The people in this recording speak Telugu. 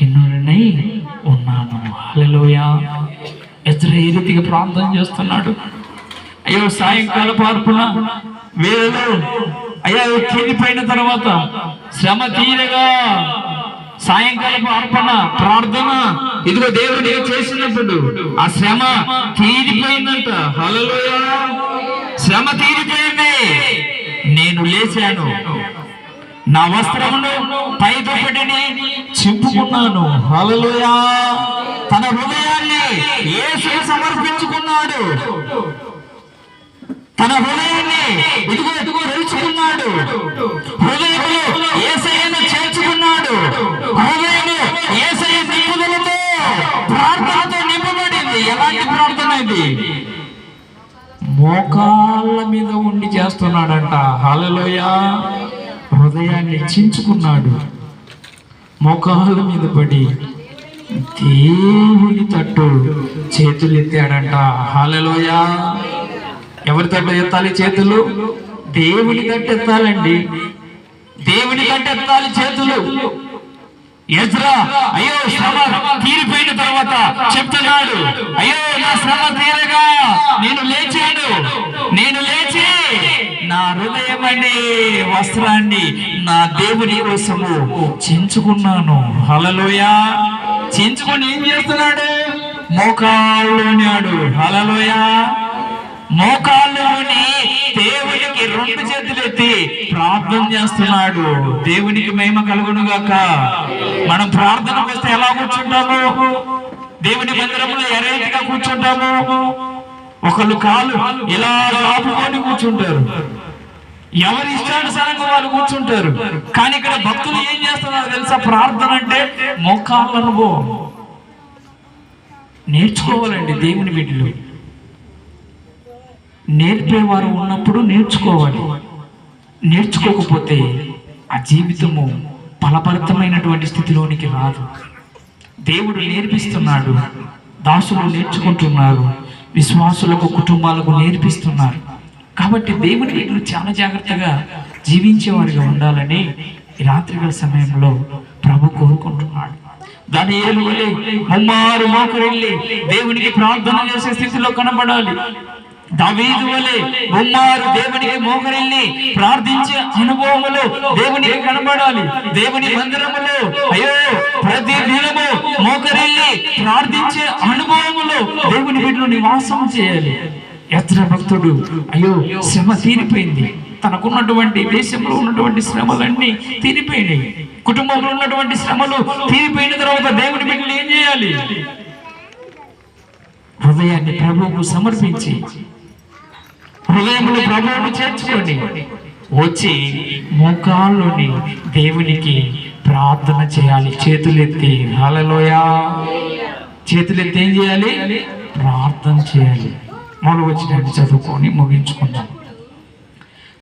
బలహీనుడనై ఉన్నాను. హల్లెలూయా. ఎజ్రా ఏ రీతిగా ప్రార్థన చేస్తున్నాడు. అయ్యో సాయంకాలపు అర్పణ వేళలో అయ్యా తీరిపోయిన తర్వాత శ్రమ తీరగా సాయంకాలపు అర్పణ ప్రార్థన ఇదిగో దేవుడు చేసినప్పుడు ఆ శ్రమ తీరిపోయిందంట. హల్లెలూయా. శ్రమ తీరిపోయింది. నేను లేచాను, నా వస్త్రమును పై దుప్పటిని చింపుకున్నాను. హల్లెలూయా. తన హృదయాన్ని యేసుకు సమర్పించుకున్నాడు. తన హృదయాన్ని ఇదిగో నిలుచుకున్నాడు. హృదయంలో యేసయ్యను చేర్చుకున్నాడు. హృదయము యేసయ్య నింపుదలతో ప్రార్థనతో నింపబడింది. ఎలాంటి ప్రార్థన ఇది? మోకాళ్ళ మీద ఉండి చేస్తున్నాడంట. హల్లెలూయా. హృదయాన్ని చించుకున్నాడు, మోకాళ్ళ మీద పడి దేవుని తట్టు చేతులు ఎత్తాడంట. హల్లెలూయా. ఎవరి తట్టు ఎత్తాలి చేతులు? దేవుని తట్టు ఎత్తాలండి. దేవుని తట్టు ఎత్తాలి చేతులు. ఎజ్రా అయ్యో శ్రమ తీరిపోయిన తర్వాత చెప్తున్నాడు, అయ్యో నా శ్రమ తీరగా నేను లేచాను. నేను లేచి నా హృదయం అనే వస్త్రాన్ని నా దేవుని కోసము చించుకున్నాను. హల్లెలూయా. చించుకొని ఏం చేస్తున్నాడు? మోకాళ్ళున్నాడు. హల్లెలూయా. మోకాళ్ళుని దేవునికి రెండు చేతులు ఎత్తి ప్రార్థన చేస్తున్నాడు. దేవునికి మహిమ కలుగును గాక. మనం ప్రార్థనకు వస్తే ఎలా కూర్చుంటాము? దేవుని మందిరంలో ఏ రీతిగా కూర్చుంటాము? ఒకళ్ళు కాళ్ళు ఇలా ఆపుకొని కూర్చుంటారు, ఎవరి ఇష్టానుసారంగా వాళ్ళు కూర్చుంటారు. కానీ ఇక్కడ భక్తులు ఏం చేస్తున్నారు తెలుసా? ప్రార్థన అంటే మోకాళ్ళ అనుభవం నేర్చుకోవాలండి. దేవుని బిడ్డలు నేర్పేవారు ఉన్నప్పుడు నేర్చుకోవాలి. నేర్చుకోకపోతే ఆ జీవితము ఫలభరితమైనటువంటి స్థితిలోనికి రాదు. దేవుడు నేర్పిస్తున్నాడు, దాసులు నేర్చుకుంటున్నారు, విశ్వాసులకు కుటుంబాలకు నేర్పిస్తున్నారు. కాబట్టి దేవుని వీటిని చాలా జాగ్రత్తగా జీవించేవారిగా ఉండాలని ఈ రాత్రికాల సమయంలో ప్రభు కోరుకుంటున్నాడు. దానియేలు వలె ముమ్మారు మోకరిల్లి దేవునికి ప్రార్థన చేసే స్థితిలో కనబడాలి. దావీదు వలె ముమ్మారు దేవునికి మోకరిల్లి ప్రార్థించే అనుభవములు దేవునికి కనబడాలి. దేవుని మందిరములో అయ్యో ప్రతి దినము మోకరిల్లి ప్రార్థించే అనుభవములు దేవుని బిడ్డలు నివాసం చేయాలి. ఎజ్రా భక్తుడు అయ్యో శ్రమ తీరిపోయింది. తనకున్నటువంటి దేశంలో ఉన్నటువంటి శ్రమలన్నీ తీరిపోయినాయి. కుటుంబంలో ఉన్నటువంటి శ్రమలు తీరిపోయిన తర్వాత దేవుని బిడ్డలు ఏం చేయాలి? హృదయాన్ని ప్రభువుకు సమర్పించి హృదయంలో ప్రభువును చేర్చుకొని వచ్చి మోకాళ్ళలోని దేవునికి ప్రార్థన చేయాలి. చేతులెత్తి. హల్లెలూయా. చేతులెత్తి ఏం చేయాలి? ప్రార్థన చేయాలి. మొదలు వచ్చినట్టు చదువుకొని ముగించుకుందాం.